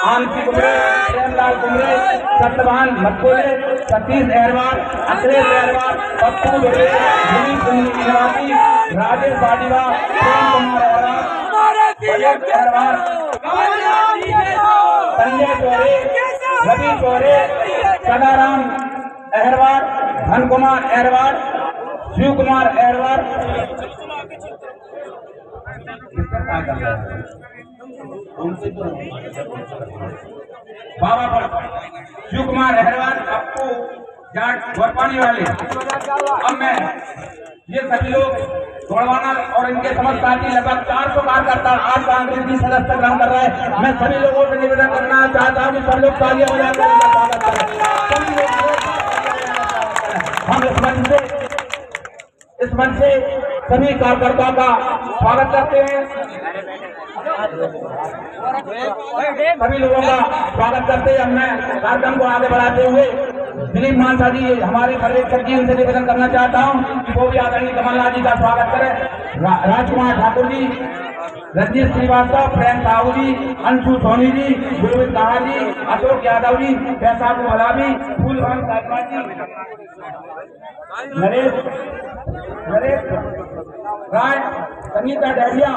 Aunty Kumre, Premlal Kumre, Satyavan मक्कोले, Satish Aharwal, Akhilesh Aharwal, Pappu डोले, दिलीप निवासी, राजेश बाडीवा, प्रेम कुमार अहरवाल, संजय चौरे, रवि चौरे, सदाराम अहरवाल, धन कुमार अहरवाल, शिव कुमार अहरवाल, बाबा शिव कुमार अहरवाल, आपको जाट गोरपानी वाले। अब मैं ये सभी लोग गोड़वाना और इनके समस्त पार्टी लगभग 400 कार्यकर्ता आज कांग्रेस की सदस्यता ग्रहण कर रहे हैं। मैं सभी लोगों से निवेदन करना चाहता हूँ कि सब लोग तालियां बजाकर स्वागत करें। हम इस मंच से सभी कार्यकर्ताओं का स्वागत करते हैं, सभी लोगों का स्वागत करते हैं। मैं कार्यक्रम को आगे बढ़ाते हुए दिलीप मानसा जी हमारे पर्यवेक्षक जी उनसे निवेदन करना चाहता हूं कि वो भी आदरणीय कमलनाथ जी का स्वागत करें। राजकुमार ठाकुर जी, रजनीश श्रीवास्तव, प्रेम साहू जी, अंशु सोनी जी, गोविंद कहा जी, अशोक यादव जी, बैसाखू मलावी, फूलवान साधवा जी, नरेश राय, संगीता डहरिया,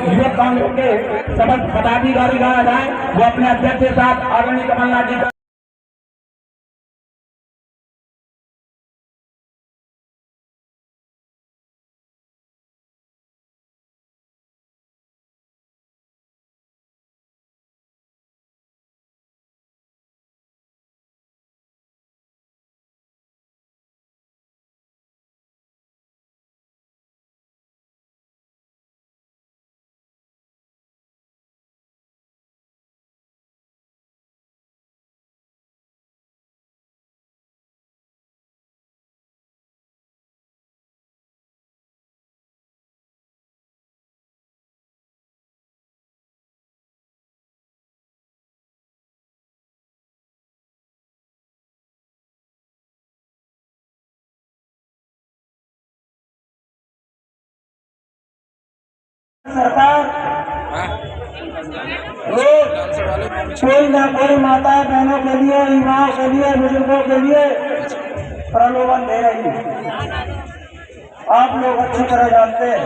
युवक कांग्रेस के समस्त पदाधिकारी गाना जाए, वो अपने अध्यक्ष के साथ आदरणीय कमलनाथ जी का सरकार कोई ना कोई माता बहनों के लिए, युवाओं के लिए, बुजुर्गों के लिए प्रलोभन दे रही है। आप लोग अच्छी तरह जानते हैं।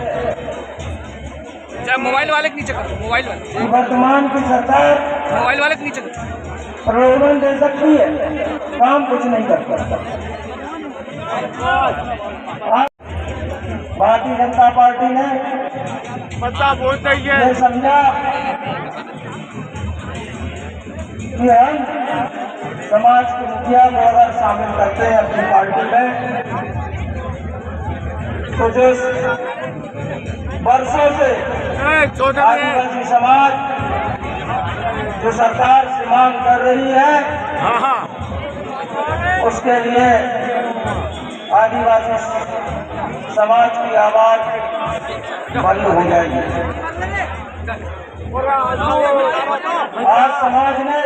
मोबाइल वाले के नीचे करो, मोबाइल वाले। वर्तमान की सरकार मोबाइल वाले के नीचे प्रलोभन दे सकती है, काम कुछ नहीं कर सकता। भारतीय जनता पार्टी ने ये समझा कि हम समाज के मुखिया को अगर शामिल करते हैं अपनी पार्टी में, तो जो वर्षों से आदिवासी समाज जो सरकार से मांग कर रही है, उसके लिए आदिवासी समाज की आवाज बंद हो जाएगी। आज समाज ने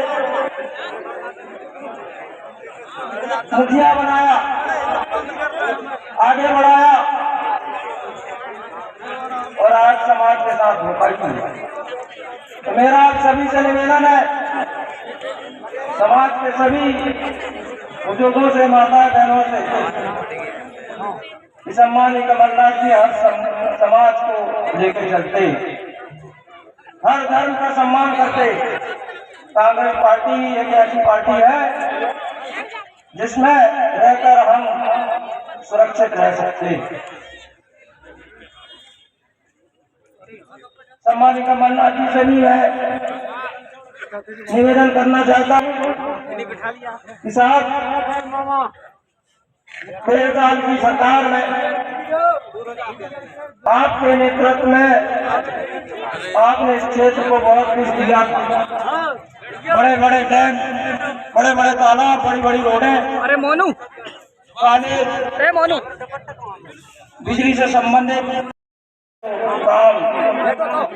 मुखिया बनाया, आगे बढ़ाया और आज समाज के साथ धोखा किया। तो मेरा आप सभी से निवेदन है, समाज के सभी बुजुर्गों से, माता बहनों से, सम्मानित कमलनाथ जी हर समाज को लेकर चलते, हर धर्म का सम्मान करते। कांग्रेस पार्टी एक ऐसी पार्टी है जिसमें रहकर हम सुरक्षित रह सकते। सम्मानित कमलनाथ जी से भी है निवेदन करना चाहता हूँ कि साहब 13 साल की सरकार में आपके नेतृत्व में आपने इस क्षेत्र को बहुत कुछ दिया। बड़े बड़े डैम, बड़े बड़े तालाब, बड़ी बड़ी रोडें, अरे मोनू, पानी, बिजली से संबंधित काम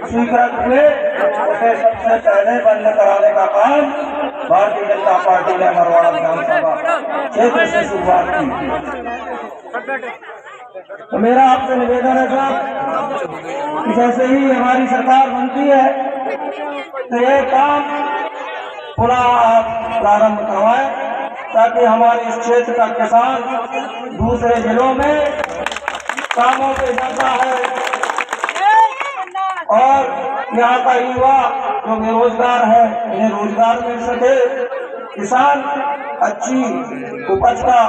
स्वीकृत हुए, उसे सबसे पहले बंद कराने का काम भारतीय जनता पार्टी ने मरवाड़ा विधानसभा क्षेत्र से शुरुआत की। तो मेरा आपसे निवेदन है साहब, जैसे ही हमारी सरकार बनती है तो ये काम पुनः आप प्रारंभ करवाएं, ताकि हमारे इस क्षेत्र का किसान दूसरे जिलों में कामों पे जाता है और यहाँ का युवा जो बेरोजगार है इन्हें रोजगार मिल सके, किसान अच्छी उपज का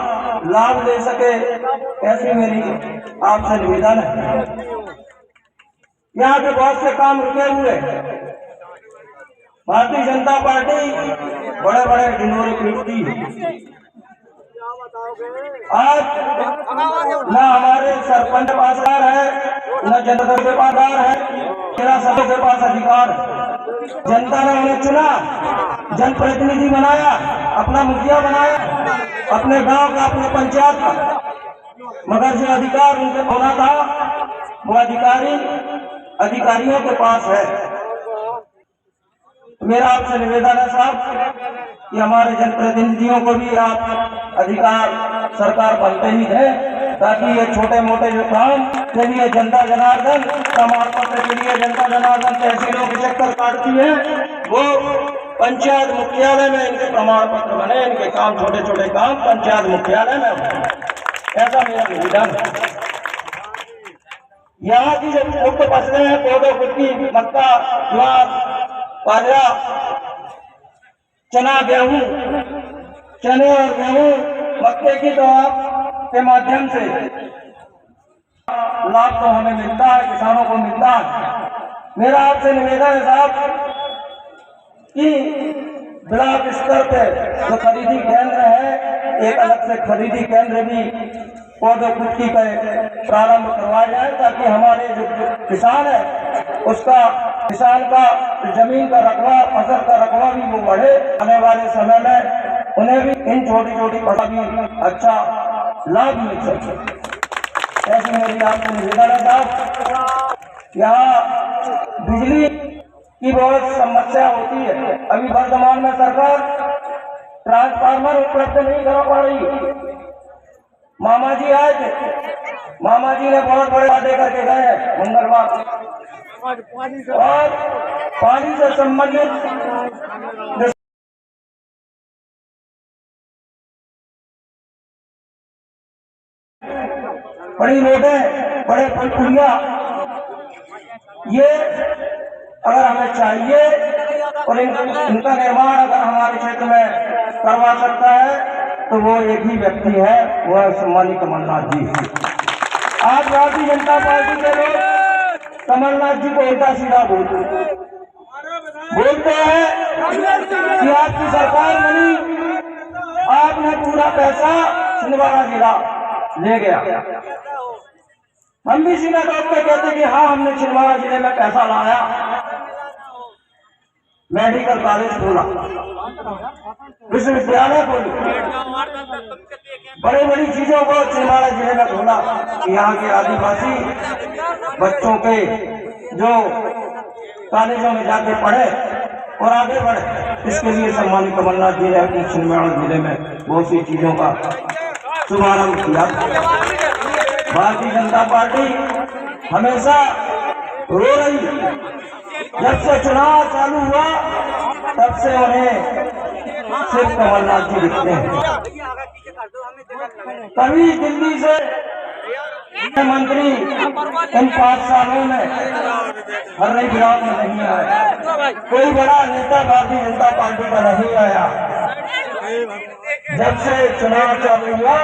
लाभ ले सके, ऐसी मेरी आपसे निवेदन है। यहाँ के बहुत से काम रुके हुए, भारतीय जनता पार्टी बड़े बड़े ढिंढोरे पीटती, आज न हमारे सरपंच पासदार है, न जनता के पासदार है, मेरा सबों के पास अधिकार है। जनता ने उन्हें चुना, जनप्रतिनिधि बनाया, अपना मुखिया बनाया, अपने गांव का, अपने पंचायत का, मगर जो अधिकार उनके होना था वो अधिकारियों के पास है। मेरा आपसे निवेदन है साहब कि हमारे जनप्रतिनिधियों को भी आप अधिकार सरकार बनते ही है, ताकि ये छोटे मोटे जो काम के लिए जनता जनार्दन प्रमाण पत्र के लिए जनता जनार्दन तहसीलों के चक्कर काटती है, वो पंचायत मुख्यालय में इनके प्रमाण पत्र बने, इनके काम छोटे छोटे काम पंचायत मुख्यालय में बने, ऐसा मेरा निवेदन है। यहाँ की जो मुख्य फसलें हैं कोदो, कुटकी, मक्का, ज्वार, बाजरा, चना, गेहूं, चने और गेहूं, मक्के की तो आपके माध्यम से लाभ तो हमें मिलता है, किसानों को मिलता है। मेरा आपसे निवेदन है साहब कि ब्लॉक स्तर पे जो खरीदी केंद्र है, एक अलग से खरीदी केंद्र भी पौधे कुटकी का प्रारंभ करवाया जाए, ताकि हमारे जो किसान है उसका, किसान का जमीन का रकबा, फसल का रकबा भी वो बढ़े, आने वाले समय में उन्हें भी इन छोटी छोटी फसल भी अच्छा लाभ मिल सके, ऐसी मेरी आपको निवेदन है साहब। यहाँ बिजली की बहुत समस्या होती है, अभी वर्तमान में सरकार ट्रांसफार्मर उपलब्ध नहीं करा पा रही। मामा जी आए थे, मामा जी ने बहुत बड़े वादे करके गए मंगलवार, और पानी से संबंधित बड़ी रोडें, बड़े पुलिया, ये अगर हमें चाहिए और इनका निर्माण अगर हमारे क्षेत्र में करवा सकता है तो वो एक ही व्यक्ति है, वो है सम्मानित कमलनाथ जी। आज भारतीय जनता पार्टी के लोग कमलनाथ जी को उल्टा सीधा बोलते हैं कि आपकी सरकार बनी, आपने पूरा पैसा छिंदवाड़ा जिला ले गया। हम भी सीधा तौर पे कहते कि हाँ, हमने छिंदवाड़ा जिले में पैसा लाया, मेडिकल कॉलेज खोला, विश्वविद्यालय खोली, बड़ी बड़ी चीजों को छिंदवाड़ा जिले में खोला। यहाँ के आदिवासी बच्चों के जो कॉलेजों में जाके पढ़े और आगे बढ़े, इसके लिए सम्मानित कमलनाथ जी ने अपने छिंदवाड़ा जिले में बहुत सी चीजों का शुभारंभ किया। भारतीय जनता पार्टी हमेशा रो रही, जब से चुनाव चालू हुआ तब से उन्हें सिर्फ कमलनाथ जी दिखते हैं। कभी दिल्ली से मंत्री इन 5 सालों में हर नई विराट में नहीं आया, कोई बड़ा नेता भारतीय जनता पार्टी का नहीं आया। जब से चुनाव चालू हुआ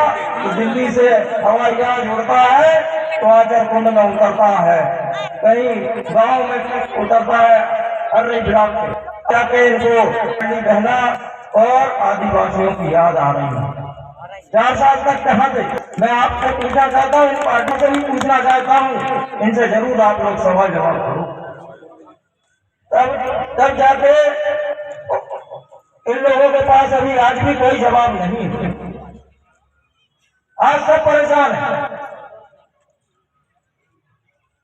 तो दिल्ली से हवाई जहाज उड़ता है तो आचर कुंड में उतरता है, कहीं गांव में उतरता है, हर नई विराट में जाके इनको बहना और आदिवासियों की याद आ रही है। 4 साल तक कहाँ थे? मैं आपसे पूछना चाहता हूँ, इन पार्टी से भी पूछना चाहता हूँ, इनसे जरूर आप लोग सवाल जवाब करो, तब जाके इन लोगों के पास अभी आज भी कोई जवाब नहीं है। आज सब परेशान है।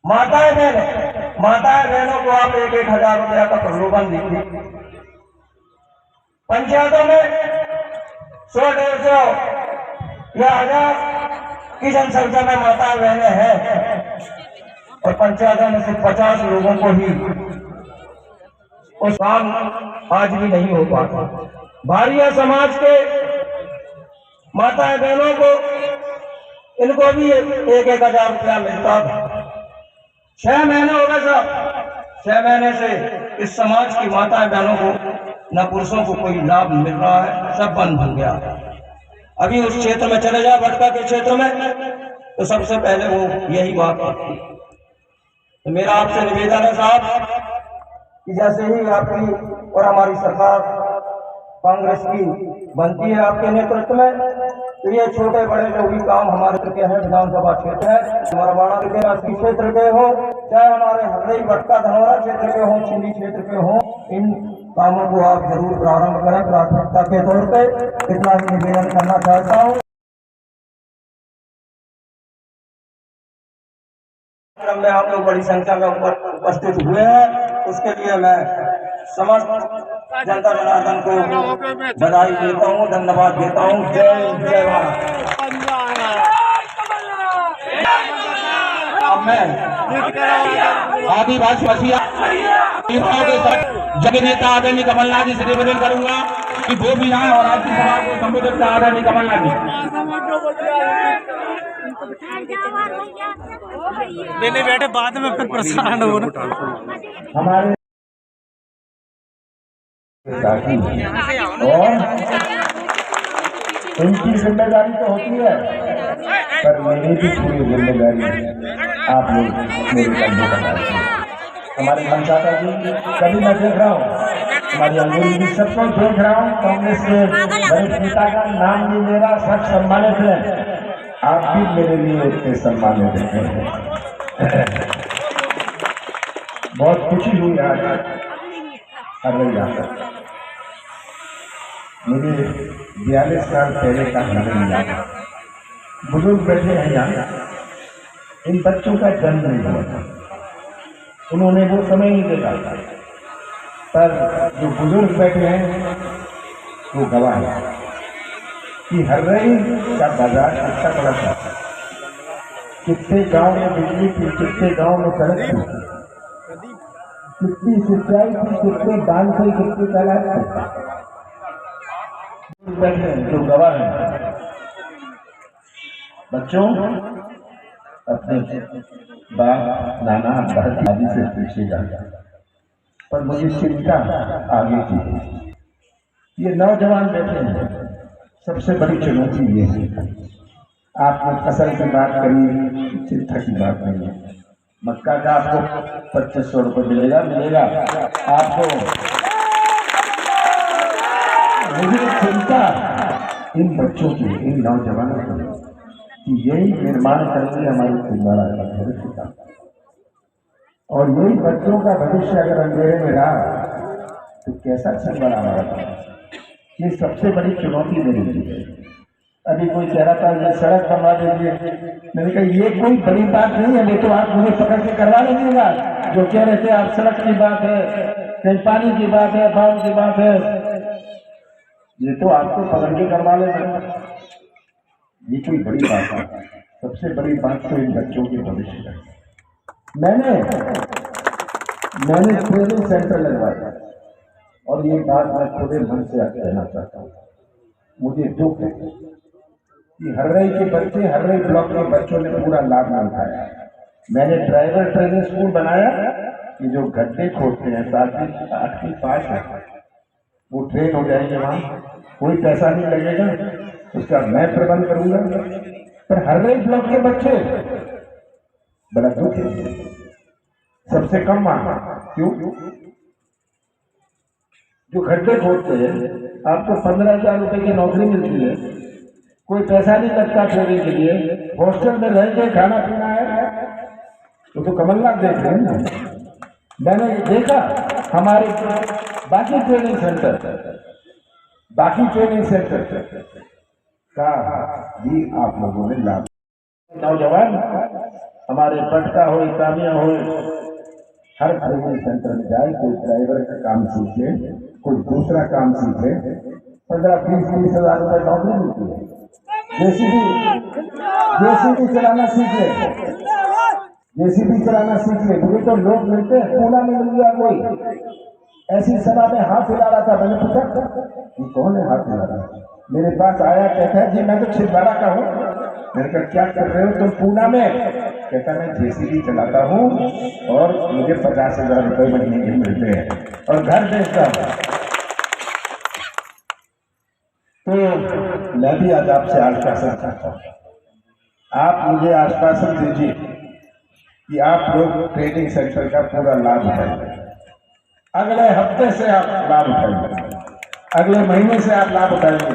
माताएं बहनों को आप 1-1 हजार रुपया का प्रलोभन दीजिए, पंचायतों में 100-150 या 1000 की जनसंख्या में माता बहनें हैं और पंचायतों में सिर्फ 50 लोगों को ही उस काम आज भी नहीं हो पाता। भारिया समाज के माता बहनों को इनको भी 1,000 रुपया मिलता था। 6 महीने हो गए साहब, 6 महीने से इस समाज की माता बहनों को न पुरुषों को कोई लाभ मिल रहा है, सब बंद हो गया। अभी उस क्षेत्र में चले जाओ, भटका के क्षेत्र में, तो सबसे पहले वो यही बात आती। तो मेरा आपसे निवेदन है साहब कि जैसे ही आपकी और हमारी सरकार कांग्रेस की बनती है आपके नेतृत्व में, तो ये छोटे बड़े जो भी काम हमारे के हैं, विधानसभा क्षेत्र है, हमारा बाड़ा के राष्ट्रीय क्षेत्र के हो, चाहे हमारे हरदई भटका धनौरा क्षेत्र के हो, चीनी क्षेत्र के हो, इन कामों को आप जरूर प्रारंभ करें प्राथमिकता के तौर पे। इतना ही निवेदन करना चाहता हूँ। क्रम में आप लोग बड़ी संख्या में उपस्थित हुए हैं, उसके लिए मैं समस्त जनता जनार्दन को बधाई देता हूँ, धन्यवाद देता हूँ। जय जय भारत। अब मैं आदिवासी जगह नेता आदरणीय कमलनाथ जी से निवेदन करूंगा कि वो भी आए और आपकी सभा को संबोधित कर आदरणीय कमलनाथ जी। पहले बैठे बाद में फिर प्रसारण हो ना हमारे और उनकी जिम्मेदारी तो होती है, पर मेरी भी पूरी जिम्मेदारी आप लोग मेरे कंधे पर डालते हैं। हमारे मनसाता जी कभी मैं देख रहा हूँ, हमारी अंगूरी जी सबको देख रहा हूँ, कांग्रेस के वरिष्ठ नेता का नाम भी मेरा सब सम्मानित है, आप भी मेरे लिए उतने सम्मानित हैं। बहुत खुशी हुई आज हरदई आकर। मुझे 42 साल पहले का हरदई याद है। बुजुर्ग बैठे हैं यहाँ, इन बच्चों का जन्म नहीं हुआ था, उन्होंने वो समय नहीं देखा था, पर जो बुजुर्ग बैठे हैं वो गवाह है कि हरदई का बाजार कितना बड़ा था, कितने गांव में बिजली थी, कितने गांव में सड़क थी, कितनी सिंचाई थी, कितने बांध थे, कितने तालाब थे। बैठे जो गवाह है। बच्चों अपने बाप नाना दादी आदि से पूछेगा, पर मुझे चिंता आगे की है। ये नौजवान बैठे हैं, सबसे बड़ी चुनौती ये है। आपने फसल की बात करी, चिंता की बात नहीं है। मक्का का आपको 2500 रुपये मिलेगा आपको। मुझे चिंता इन बच्चों की, इन नौजवानों की, कि यही निर्माण करेंगे हमारी छिंदवाड़ा का भविष्य का, और यही बच्चों का भविष्य अगर अंधेरे में रहा तो कैसा छिंदवाड़ा हमारा था। ये सबसे बड़ी चुनौती मेरे लिए है। अभी कोई कह रहा था ये सड़क बनवा दीजिए, मैंने कहा ये कोई बड़ी बात नहीं है, वो तो आप मुझे पकड़ के करवा लीजिएगा। जो कह रहे थे आप सड़क की बात है, कहीं पानी की बात है, बाढ़ की बात है, ये तो आपको पकड़ के करवा लेना, ये कोई बड़ी बात है। सबसे बड़ी बात तो इन बच्चों के भविष्य है। मैंने ट्रेनिंग सेंटर लगवाया, और ये बात मैं खुदे मन से आज कहना चाहता हूँ। मुझे दुख है कि हरदई के बच्चे, हरदई ब्लॉक के बच्चों ने पूरा लाभ नहीं उठाया। मैंने ड्राइवर ट्रेनिंग स्कूल बनाया कि जो गड्ढे खोदते हैं 7वीं 8वीं पास है वो ट्रेन हो जाएंगे, वहाँ कोई पैसा नहीं लगेगा, उसका मैं प्रबंध करूंगा। पर हरदई ब्लॉक के बच्चे, बड़ा दुख है, सबसे कम वहां क्यों? जो गड्ढे खोदते हैं आपको 15,000 रुपए की नौकरी मिलती है, कोई पैसा नहीं लगता ट्रेनिंग के लिए, हॉस्टल में रहेंगे, खाना पीना है, तो कमलनाथ देख रहे हैं ना। मैंने देखा हमारे बाकी ट्रेनिंग सेंटर का भी आप लोगों ने लाभ। नौजवान हमारे पटका हो, इकामिया हो, हर ट्रेनिंग सेंटर में जाए, कोई ड्राइवर का काम सीखे, कोई दूसरा काम सीखे, 15-20 हजार रुपए नौकरी मिलती है। जेसीबी चलाना सीखे, जेसीबी चलाना सीखे, मुझे तो लोग मिलते हैं, पूना में मिल गया कोई, ऐसी सभा में हाथ हिला रहा था। मैंने पूछा ये कौन है हाथ हिला रहा? मेरे पास आया, कहता है जी मैं तो छिंदवाड़ा का हूँ। मैंने कहा क्या कर रहे हो तुम पूना में? कहता मैं जेसीबी चलाता हूँ और मुझे 50,000 रुपए महीने के मिलते हैं और घर बेचता हूँ। तो मैं भी आज आपसे आश्वासन चाहता हूँ, आप मुझे आश्वासन दीजिए कि आप लोग ट्रेनिंग सेंटर का पूरा लाभ उठाएंगे। अगले हफ्ते से आप लाभ उठाएंगे, अगले महीने से आप लाभ उठाएंगे।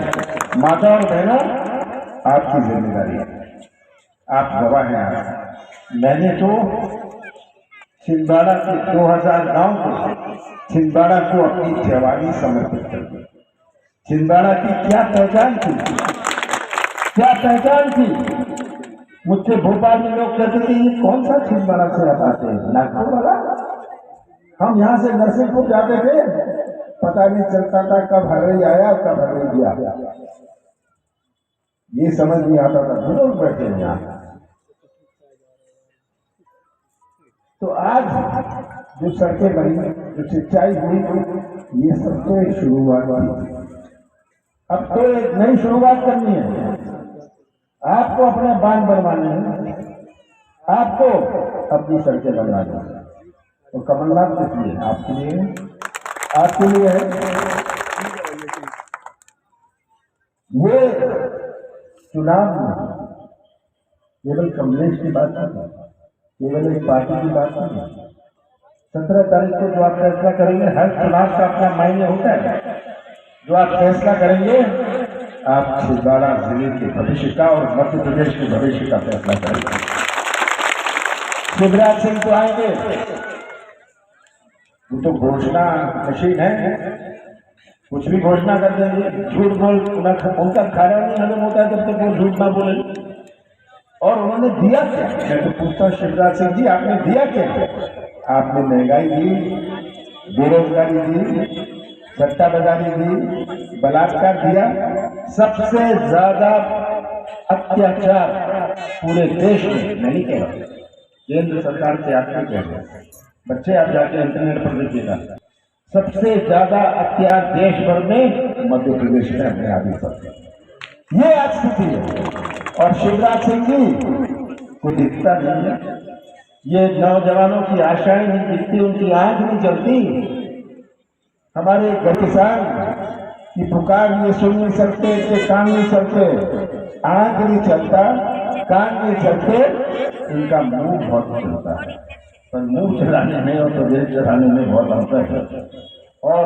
माता और बहनों, आपकी जिम्मेदारी है, आप गवाह हैं। मैंने तो छिंदवाड़ा के 2000 गांव को, छिंदवाड़ा को अपनी जवानी समर्पित कर दी। छिंदवाड़ा की क्या पहचान थी, क्या पहचान थी? मुझसे भोपाल में लोग कहते थे ये कौन सा छिंदवाड़ा से आप आते हैं, नागपुर वाला? हम यहाँ से नरसिंहपुर जाते थे, पता नहीं चलता था कब हरई आया कब हरई गया, ये समझ नहीं आता था। बुजुर्ग बैठे हैं यहाँ। तो आज जो सड़कें बनी, जो सिंचाई हुई, ये सब तो एक शुरुआत थी। अब तो एक नई शुरुआत करनी है। आपको अपने बांध बनवाने हैं, आपको अपनी सड़कें बनवानी है। तो कमलनाथ किस लिए? आपके लिए, आपके लिए है। ये चुनाव में केवल कमलेश की बात नहीं, केवल एक पार्टी की बात नहीं। 17 तारीख को जो आप फैसला करेंगे, हर चुनाव का अपना मायने होता है। जो आप फैसला करेंगे, आप छिंदवाड़ा जिले के भविष्य का और मध्य प्रदेश के भविष्य का फैसला करेंगे। शिवराज सिंह तो आएंगे, वो तो घोषणा मशीन है, कुछ भी घोषणा कर देंगे। झूठ बोल उनका खाना नहीं हजम होता है जब तक वो झूठ ना बोले। और उन्होंने दिया क्या? मैं तो पूछता हूँ शिवराज सिंह जी, आपने दिया क्या? आपने महंगाई दी, बेरोजगारी दी, सट्टा बाजारी दी, बलात्कार दिया। सबसे ज्यादा अत्याचार पूरे देश में, नहीं कह रहा केंद्र सरकार के आंकड़े कह रहे हैं, बच्चे आप जाके इंटरनेट पर देखिएगा, सबसे ज्यादा अत्याचार देश भर में मध्य प्रदेश में अपने आदि पर। ये आज स्थिति है। और शिवराज सिंह जी को दिखता नहीं है, ये नौजवानों की आशाएं नहीं दिखती, उनकी आंख नहीं चलती। हमारे किसान की पुकार ये सुन नहीं सकते, इनके कान नहीं चलते, आंख नहीं चलता, कान नहीं चलते, इनका मुंह बहुत चलता है। पर मुंह चलाने में और प्रदेश चलाने में बहुत अंतर है। और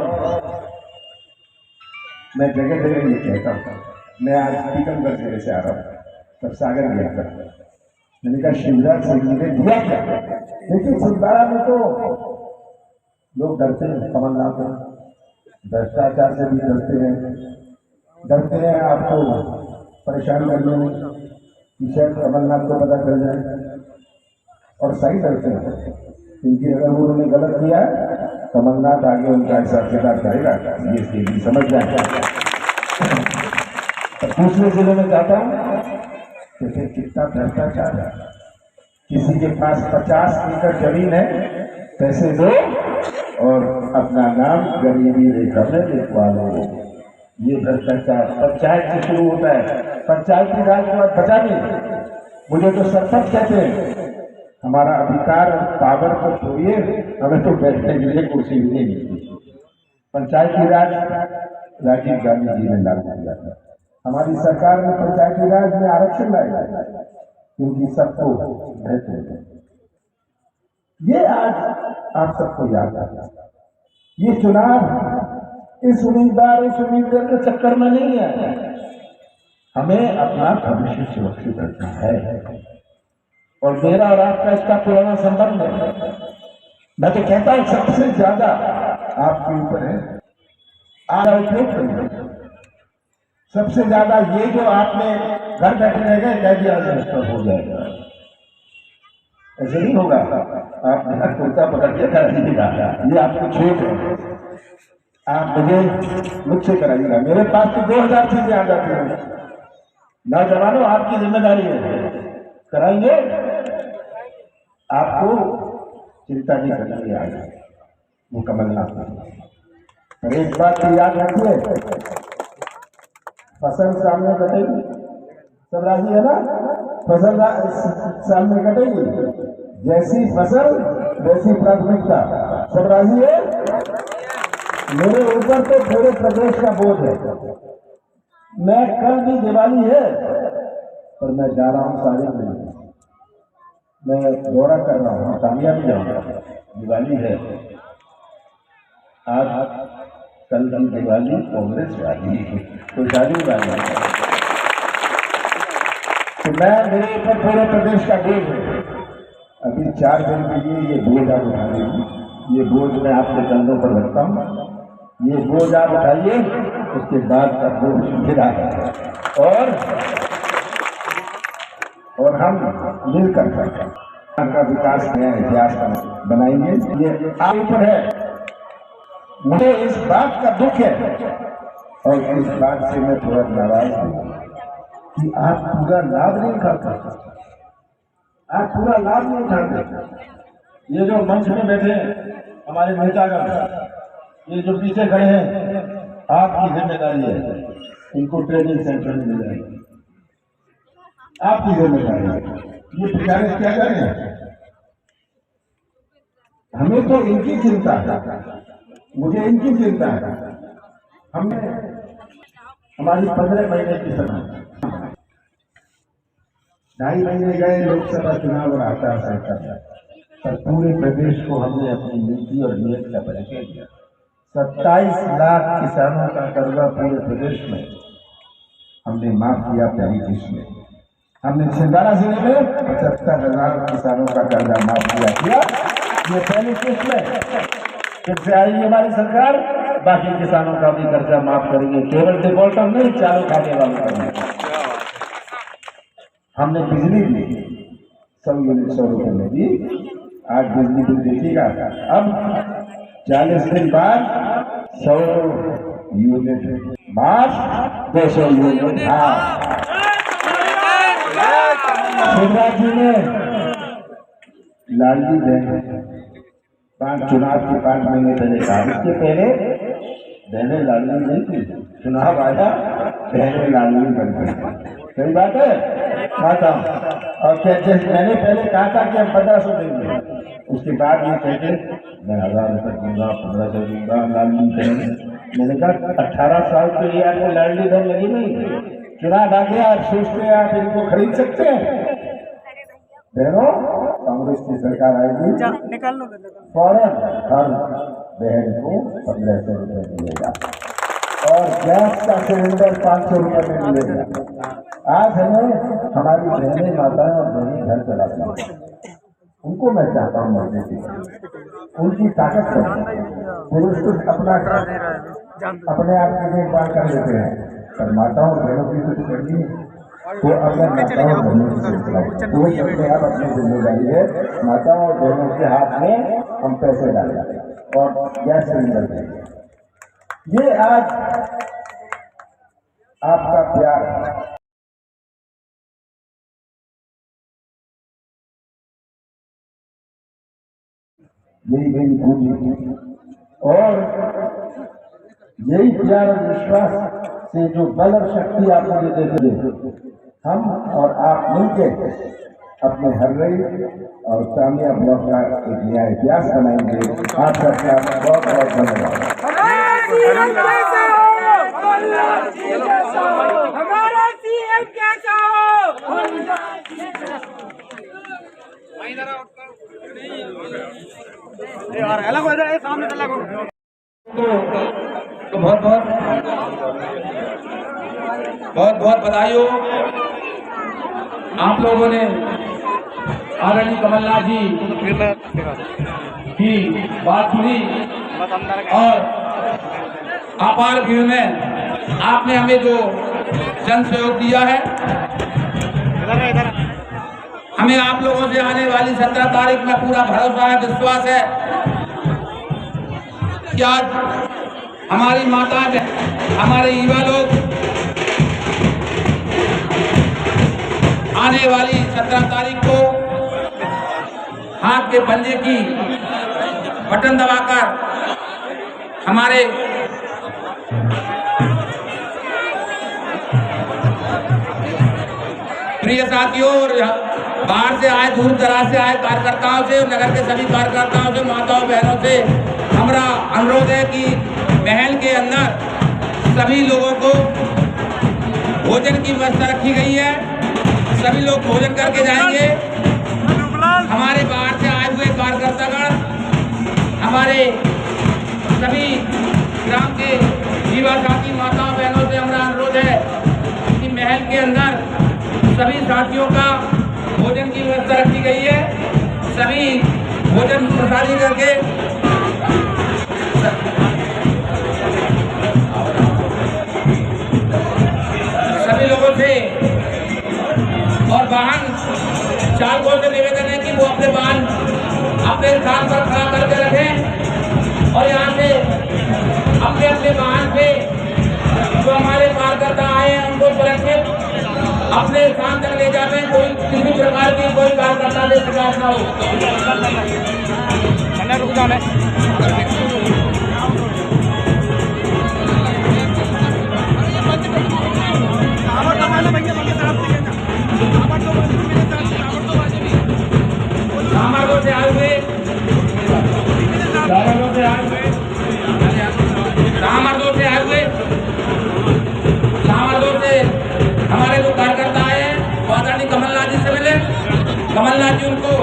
मैं जगह जगह ये कहता हूँ, मैं आज टीकमगढ़ जिले से आ रहा हूँ, तब सागर गया था, मैंने कहा शिवराज सिंह ने दिया क्या? देखिए छिंदवाड़ा में तो लोग डरते हैं, कमलनाथ भ्रष्टाचार से भी डरते हैं आपको परेशान करने में कि शायद कमलनाथ को पता चल जाए, और सही डरते हैं क्योंकि अगर उन्होंने गलत किया कमलनाथ आगे उनका हिसाब किताब करेगा, ये स्थिति समझ जाए। दूसरे जिले में जाता हूँ तो फिर कितना भ्रष्टाचार है। किसी के पास 50 एकड़ जमीन है, पैसे दो और अपना नाम गरीबी रेखा में लिखवा लो। ये भ्रष्टाचार पंचायत से शुरू होता है। पंचायती राज के बाद बचा नहीं। मुझे तो सरपंच कहते हैं, हमारा अधिकार और पावर को छोड़िए, हमें तो बैठने के लिए कुर्सी भी नहीं मिलती। पंचायती राज राजीव गांधी जी ने लागू किया था। हमारी सरकार ने पंचायती राज में आरक्षण लाया क्योंकि सबको महत्व है। ये आज आप सबको याद आता है। ये चुनाव इस उम्मीदवार उस उम्मीदवार के चक्कर में नहीं है, हमें अपना भविष्य सुरक्षित रखना है। और मेरा और आपका इसका पुराना संबंध है। मैं तो कहता हूं सबसे ज्यादा आपके ऊपर है, आप उपयोग करिए। सबसे ज्यादा ये जो आपने घर बैठे रह गए कह दिया हो जाएगा, ऐसे नहीं होगा। आप मेरा कुर्ता पकड़ के कराइएगा, ये आपको छूट है। आप मुझसे कराइएगा। मेरे पास तो 2000 चीजें आ जाती हैं। नौजवानों, आपकी जिम्मेदारी है, कराएंगे। आपको चिंता नहीं करनी है आगे, वो कमलनाथ। पर एक बात तो याद रखिए, फसल सामने कटेगी। सब राजी है ना? फसल सामने कटेगी। जैसी फसल वैसी प्राथमिकता। सब राजी है? मेरे ऊपर तो पूरे प्रदेश का बोझ है। मैं कल भी दिवाली है, पर मैं जा रहा हूँ सारे दिन। मैं दौरा कर रहा हूँ, कामयाब जाऊंगा। दिवाली है आज, कल की दिवाली कांग्रेस वाली, खुशहाली वाली। तो मैं, मेरे ऊपर पूरे प्रदेश का बोझ है। अभी 4 दिन के लिए ये बोझ आप उठा लीजिए। ये बोझ मैं आपके कंधों पर रखता हूँ। ये बोझ आप उठाइए, उसके बाद का बोझ गिरा है। और हम मिलकर का विकास नया इतिहास बनाएंगे। ये आप ऊपर है। मुझे इस बात का दुख है और इस बात से मैं थोड़ा नाराज हूं कि आप पूरा लाभ नहीं उठाते। आप पूरा लाभ नहीं उठाते। ये जो मंच में बैठे हैं हमारे नेतागण, ये जो पीछे खड़े हैं, आपकी जिम्मेदारी है इनको ट्रेनिंग सेंटर में ले जाए। आपकी जिम्मेदारी है। ये पुजारी क्या करें? हमें तो इनकी चिंता है, मुझे इनकी चिंता है। हमने हमारी 15 महीने की समय, 2.5 महीने गए लोकसभा चुनाव और आचार संहिता, पर पूरे प्रदेश को हमने अपनी नीति और नीयत का परिचय दिया। 27 लाख किसानों का कर्जा पूरे प्रदेश में हमने माफ किया पहली किस्त में। हमने छिंदवाड़ा जिले में 75,000 किसानों का कर्जा माफ किया। ये पहली किस्त में। फिर से आएगी हमारी सरकार, बाकी किसानों का भी कर्जा माफ करेंगे। केवल डिफॉल्टर नहीं, चालू खाते वालों का भी। हमने बिजली दी 100 यूनिट 100 रुपये में दी। आज बिजली बिल देखिएगा, अब 40 दिन बाद 100 यूनिट माफ, 200 यूनिट हाफ। शिवराज जी ने लालजी बहन चुनाव के 5 महीने पहले कहा। इसके पहले बहने लालजी नहीं थी, चुनाव आया बहने लालजी बन गई। सही बात है, खाता हूँ। और कहते मैंने पहले कहा था कि हम 1500 देंगे, उसके बाद ये कहते मैं 1000 रुपये दूंगा, 1500 दूंगा, लालजी कहेंगे। मैंने कहा 18 साल के लिए आपको लालजी बहन लगी नहीं, चुनाव आ गया, आप सोचते हैं आप इनको खरीद सकते हैं? बहनों, कांग्रेस की सरकार आएगी, फौरन हर बहन को 1500 रुपये मिलेगा और गैस का सिलेंडर 500 रुपये में मिलेगा। आज हमें हमारी बहनें माताएं और बहनें घर चलाती हैं, उनको मैं चाहता हूँ मर्जी की, उनकी ताकत है। पुरुष तो अपने आप की देखभाल कर लेते हैं, पर माताओं और बहनों की कुछ करनी है तो अपने माताओं और बहनों की सिलसिला पुरुष अपने आप अपनी जिम्मेदारी है। माताओं और बहनों के हाथ में हम पैसे डालें और गैस सिलेंडर देंगे। ये आज आपका प्यार है। यही मेरी पूंजी और यही प्यार और विश्वास से जो बल और शक्ति आप मुझे देते हैं, हम और आप मिलकर अपने हर्रई और कामिया ब्लॉक का एक नया इतिहास बनाएंगे। आप सबका बहुत बहुत धन्यवाद। तो बहुत बहुत बधाई हो। आप लोगों ने आदरणीय कमलनाथ जी की बात सुनी और आपार भीड़ में आपने हमें जो जन सहयोग दिया है हमें आप लोगों से आने वाली 17 तारीख में पूरा भरोसा है, विश्वास है कि आज हमारी माता, हमारे युवा लोग आने वाली 17 तारीख को हाथ के पंजे की बटन दबाकर हमारे प्रिय साथियों और बाहर से आए, दूर दराज से आए कार्यकर्ताओं से, नगर के सभी कार्यकर्ताओं से, माताओं बहनों से हमारा अनुरोध है कि महल के अंदर सभी लोगों को भोजन की व्यवस्था रखी गई है। सभी लोग भोजन करके जाएंगे। हमारे बाहर से आए हुए कार्यकर्तागण, हमारे सभी ग्राम के युवा साथी, माताओं बहनों से हमारा अनुरोध है कि महल के अंदर सभी साथियों का भोजन की व्यवस्था रखी गई है। सभी भोजन प्रसादी करके सभी लोगों से और वाहन चालकों से निवेदन है कि वो अपने वाहन अपने स्थान पर खड़ा करके रखें और यहाँ से अपने अपने वाहन पे जो हमारे कार्यकर्ता आए हैं उनको सुरक्षित अपने स्थान तक ले जाते हैं। कोई किसी प्रकार की कोई कार्यकर्ता से शिकायत ना हो। रुक जाना सामर्गों से आए हुए हमारे जो कार्यकर्ता आए हैं, आदरणीय कमलनाथ जी से मिले। कमलनाथ जी उनको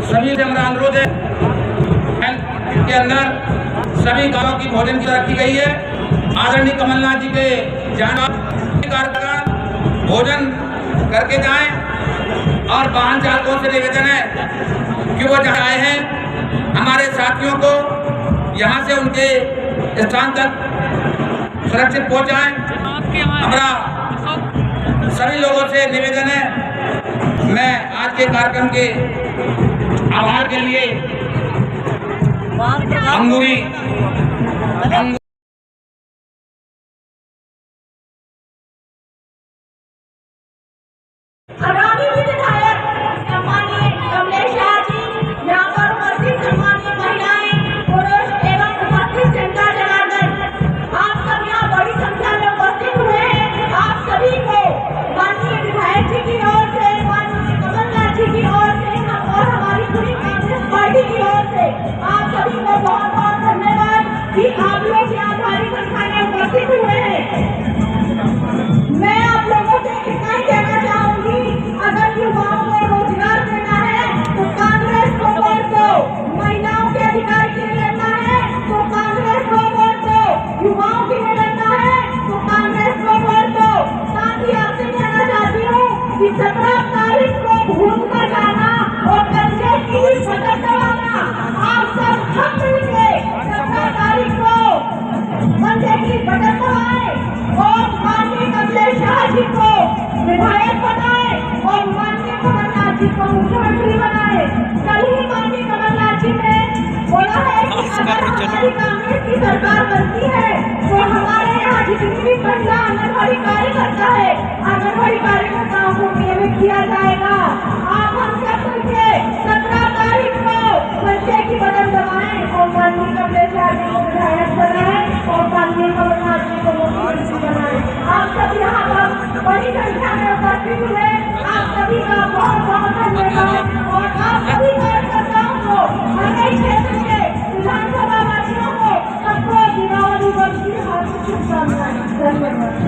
सभी से हमारा अनुरोध है के अंदर सभी गांवों की भोजन की रखी गई है। आदरणीय कमलनाथ जी के कार्यकर्ता भोजन करके जाएं और वाहन चालकों से निवेदन है कि वो जहाँ आए हैं हमारे साथियों को यहाँ से उनके स्थान तक सुरक्षित पहुँचाएं। हमारा सभी लोगों से निवेदन है। मैं आज के कार्यक्रम के आभार के लिए अंगूरी आगामी विधायक सम्मानीय कमलेश जी, यहाँ पर उपस्थित सम्मानीय महिलाएं, पुरुष एवं उपस्थित जनता जनार्दन, आप सब यहाँ बड़ी संख्या में उपस्थित हुए हैं। आप सभी को माननीय विधायक जी की ओर से, माननीय कमलनाथ जी की ओर से और हमारी पूरी कांग्रेस पार्टी की ओर से आप सभी को बहुत बहुत धन्यवाद कि आप लोग यहाँ भारी संख्या में उपस्थित हुए हैं। मैं आप लोगों से इतना ही कहना चाहूंगी, अगर युवाओं को रोजगार देना है तो कांग्रेस को वोट दो। महिलाओं के अधिकार के लिए लड़ना है तो कांग्रेस को वोट दो। युवाओं के लिए लड़ना है तो कांग्रेस को वोट दो। साथ ही आपसे कहना चाहती हूँ कि 17 तारीख को भूल कर जाना और पंजे की बटन दबाना, आप सब हम मिलके 17 तारीख को पंजे की बटन दबाए और माननीय कमलेश जी को विधायक बनाए और माननीय कमलनाथ जी को मुख्यमंत्री बनाए। कल ही माननीय कमलनाथ जी ने बोला है कि अगर हमारी कांग्रेस की सरकार बनती है तो हमारे यहाँ जितनी भी महिला आंगनबाड़ी कार्यकर्ता है, आंगनबाड़ी कार्यकर्ताओं को नियमित किया जाएगा। आप हम सब मिलके 17 तारीख को पंचे की बटन दबाएं और माननीय कमलेश जी को विधायक बनाए और माननीय कमलनाथ जी को मुख्यमंत्री बनाए। आप सब यहाँ पर बड़ी संख्या में उपस्थित हुए। आप सब सभी का बहुत बहुत धन्यवाद और आप सभी कार्यकर्ताओं को हमारे क्षेत्र के विधानसभा वासियों को सबको दीपावली वर्ष की हार्दिक शुभकामनाएं। धन्यवाद।